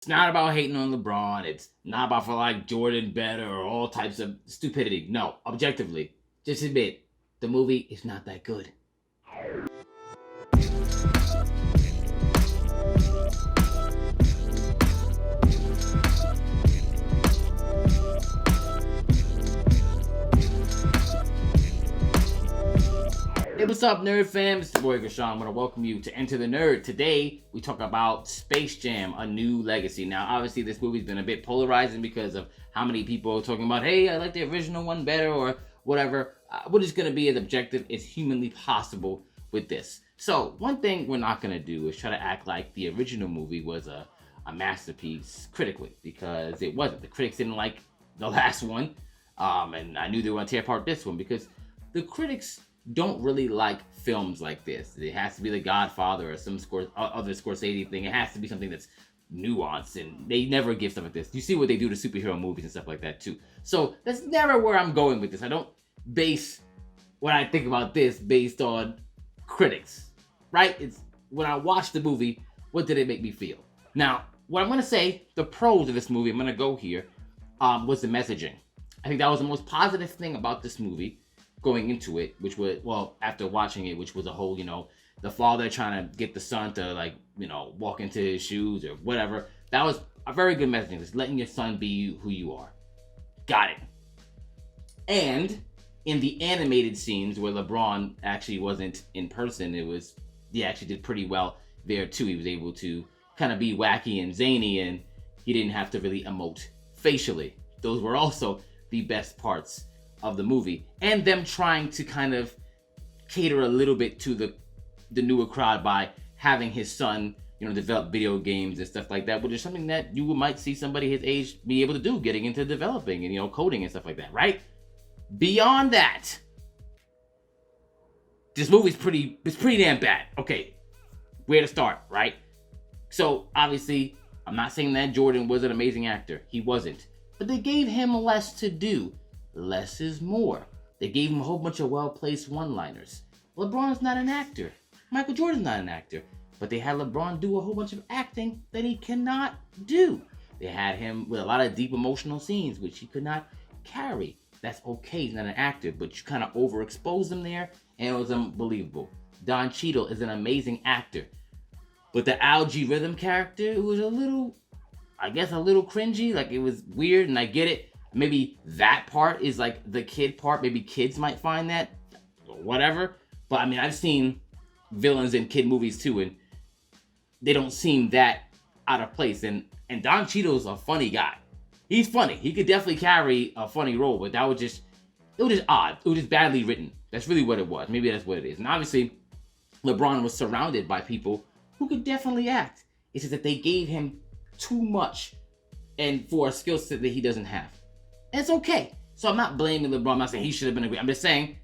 It's not about hating on LeBron. It's not about for like Jordan better or all types of stupidity. No, objectively, just admit the movie is not that good. Hey, what's up, Nerd fam? It's the boy Gashawn. I want to welcome you to Enter the Nerd. Today, we talk about Space Jam: A New Legacy. Now, obviously, this movie's been a bit polarizing because of how many people are talking about, hey, I like the original one better, or whatever. We're just going to be as objective as humanly possible with this. So, one thing we're not going to do is try to act like the original movie was a masterpiece critically, because it wasn't. The critics didn't like the last one, and I knew they were going to tear apart this one because the critics don't really like films like this. It has to be The Godfather or some other Scorsese thing. It has to be something that's nuanced, and they never give stuff like this. You see what they do to superhero movies and stuff like that too. So that's never where I'm going with this. I don't base what I think about this based on critics, right? It's when I watch the movie, what did it make me feel? Now, what I'm going to say, the pros of this movie, I'm going to go here, was the messaging. I think that was the most positive thing about this movie going into it, which was, well, after watching it, which was a whole, the father trying to get the son to, walk into his shoes or whatever. That was a very good messaging. Just letting your son be who you are. Got it. And in the animated scenes where LeBron actually wasn't in person, he actually did pretty well there too. He was able to kind of be wacky and zany, and he didn't have to really emote facially. Those were also the best parts of the movie, and them trying to kind of cater a little bit to the newer crowd by having his son, develop video games and stuff like that, which is something that you might see somebody his age be able to do, getting into developing and coding and stuff like that, right? Beyond that, this movie's pretty damn bad. Okay, where to start, right? So obviously, I'm not saying that Jordan was an amazing actor. He wasn't, but they gave him less to do. Less is more. They gave him a whole bunch of well-placed one-liners. LeBron's not an actor. Michael Jordan's not an actor. But they had LeBron do a whole bunch of acting that he cannot do. They had him with a lot of deep emotional scenes, which he could not carry. That's okay, he's not an actor, but you kind of overexposed him there, and it was unbelievable. Don Cheadle is an amazing actor. But the algae rhythm character, it was a little cringy. Like, it was weird, and I get it. Maybe that part is like the kid part. Maybe kids might find that, whatever. But I mean, I've seen villains in kid movies too, and they don't seem that out of place. And Don Cheadle's a funny guy. He's funny. He could definitely carry a funny role, but it was just odd. It was just badly written. That's really what it was. Maybe that's what it is. And obviously, LeBron was surrounded by people who could definitely act. It's just that they gave him too much, and for a skill set that he doesn't have. And it's okay. So I'm not blaming LeBron. I'm not saying he should have been great. I'm just saying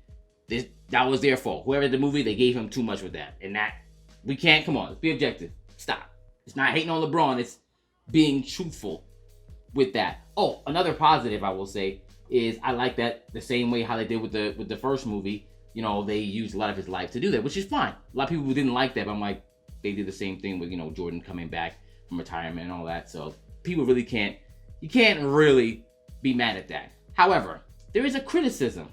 that was their fault. Whoever did the movie, they gave him too much with that. And that, we can't, come on, let's be objective. Stop. It's not hating on LeBron. It's being truthful with that. Oh, another positive I will say is I like that the same way how they did with the first movie. They used a lot of his life to do that, which is fine. A lot of people didn't like that, but I'm like, they did the same thing with, Jordan coming back from retirement and all that. So people really you can't really be mad at that. However, there is a criticism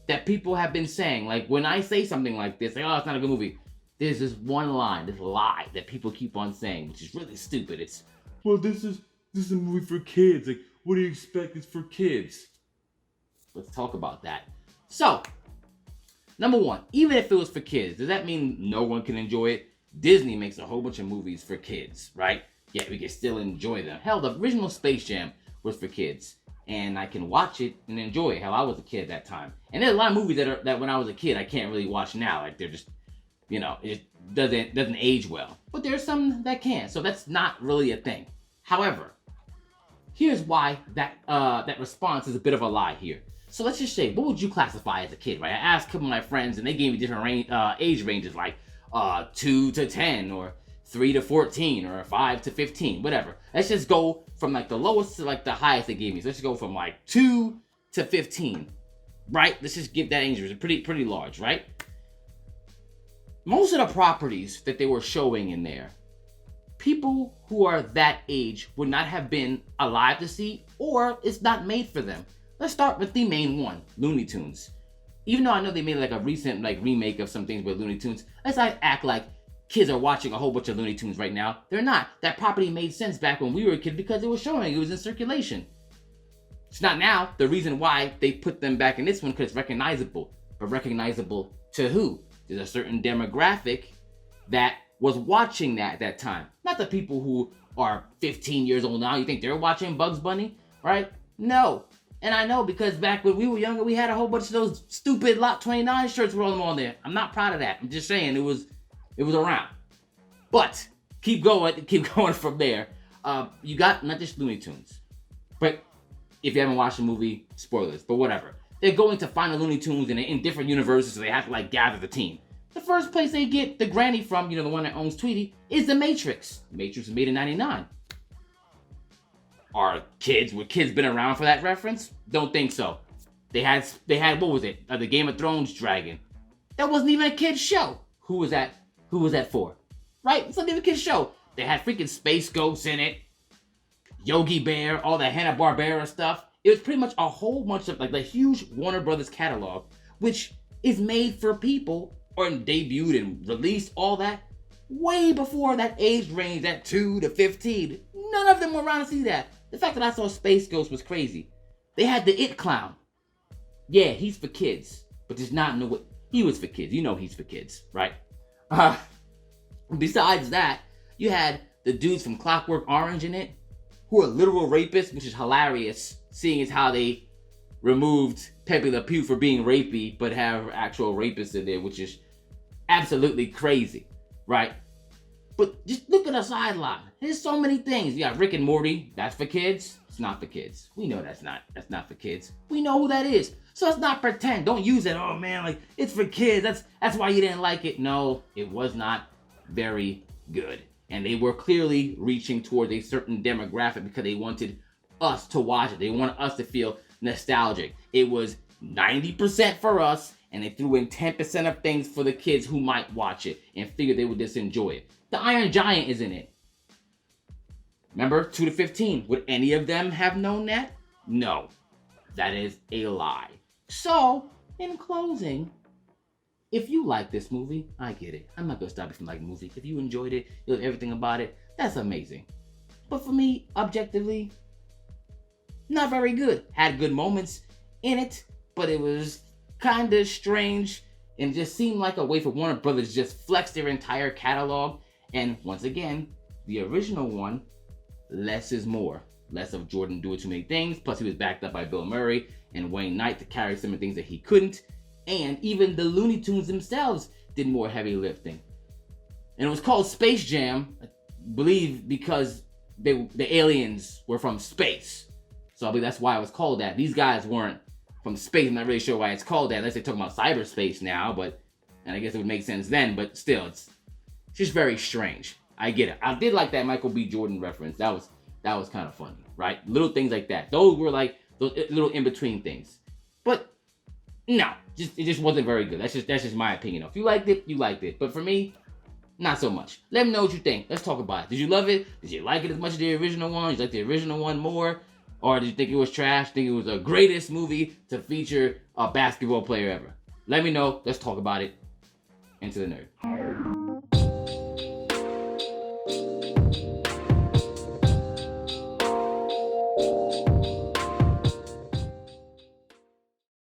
that people have been saying, like when I say something like this, like, oh, it's not a good movie, there's this one line, this lie that people keep on saying, which is really stupid. It's, well, this is a movie for kids. Like, what do you expect? It's for kids. Let's talk about that. So, number one, even if it was for kids, does that mean no one can enjoy it? Disney makes a whole bunch of movies for kids, right? Yet we can still enjoy them. Hell, the original Space Jam was for kids, and I can watch it and enjoy it. Hell, I was a kid at that time. And there's a lot of movies that when I was a kid, I can't really watch now. Like, they're just, it just doesn't age well. But there's some that can, so that's not really a thing. However, here's why that response is a bit of a lie here. So let's just say, what would you classify as a kid, right? I asked a couple of my friends, and they gave me different age ranges, like 2 to 10, or 3 to 14, or 5 to 15, whatever. Let's just go from like the lowest to like the highest they gave me. So let's just go from like 2 to 15, right? Let's just give that age range. It's pretty large, right? Most of the properties that they were showing in there, people who are that age would not have been alive to see, or it's not made for them. Let's start with the main one, Looney Tunes. Even though I know they made like a recent like remake of some things with Looney Tunes, let's not act like kids are watching a whole bunch of Looney Tunes right now. They're not. That property made sense back when we were a kid because it was showing, it was in circulation. It's not now. The reason why they put them back in this one because it's recognizable. But recognizable to who? There's a certain demographic that was watching that at that time. Not the people who are 15 years old now. You think they're watching Bugs Bunny, right? No. And I know because back when we were younger, we had a whole bunch of those stupid Lot 29 shirts rolling on there. I'm not proud of that. I'm just saying it was around. But keep going from there. You got not just Looney Tunes, but if you haven't watched the movie, spoilers, but whatever. They're going to find the Looney Tunes in different universes, so they have to like gather the team. The first place they get the granny from, the one that owns Tweety, is The Matrix. The Matrix was made in '99. Were kids been around for that reference? Don't think so. They had what was it? The Game of Thrones dragon. That wasn't even a kid's show. Who was that for? Right? It's not even a kid's show. They had freaking space ghosts in it. Yogi Bear, all the Hanna-Barbera stuff. It was pretty much a whole bunch of like the huge Warner Brothers catalog, which is made for people or debuted and released all that way before that age range, that 2 to 15. None of them were around to see that. The fact that I saw Space Ghost was crazy. They had the It Clown. Yeah, he's for kids, but does not know what he was for kids. You know he's for kids, right? Besides that, you had the dudes from Clockwork Orange in it, who are literal rapists, which is hilarious, seeing as how they removed Pepe Le Pew for being rapey, but have actual rapists in there, which is absolutely crazy, right? But just look at the sideline. There's so many things. You got Rick and Morty. That's for kids. It's not for kids. We know that's not for kids. We know who that is. So let's not pretend. Don't use it. Oh man, like it's for kids. That's why you didn't like it. No, it was not very good. And they were clearly reaching towards a certain demographic because they wanted us to watch it. They wanted us to feel nostalgic. It was 90% for us, and they threw in 10% of things for the kids who might watch it and figured they would just enjoy it. The Iron Giant is in it. Remember, 2 to 15. Would any of them have known that? No. That is a lie. So, in closing, if you like this movie, I get it. I'm not going to stop you from liking the movie. If you enjoyed it, you love everything about it, that's amazing. But for me, objectively, not very good. Had good moments in it, but it was kind of strange and just seemed like a way for Warner Brothers to just flex their entire catalog. And once again, the original one, less is more. Less of Jordan doing too many things, plus he was backed up by Bill Murray and Wayne Knight to carry some of the things that he couldn't. And even the Looney Tunes themselves did more heavy lifting. And it was called Space Jam, I believe, because the aliens were from space. So I believe that's why it was called that. These guys weren't from space. I'm not really sure why it's called that, unless they're talking about cyberspace now, and I guess it would make sense then, but still, it's just very strange. I get it. I did like that Michael B. Jordan reference. That was kind of funny, right? Little things like that. Those were like those little in-between things. But no, it just wasn't very good. That's just my opinion. If you liked it, you liked it. But for me, not so much. Let me know what you think. Let's talk about it. Did you love it? Did you like it as much as the original one? Did you like the original one more? Or did you think it was trash? Think it was the greatest movie to feature a basketball player ever? Let me know. Let's talk about it. Into the nerd.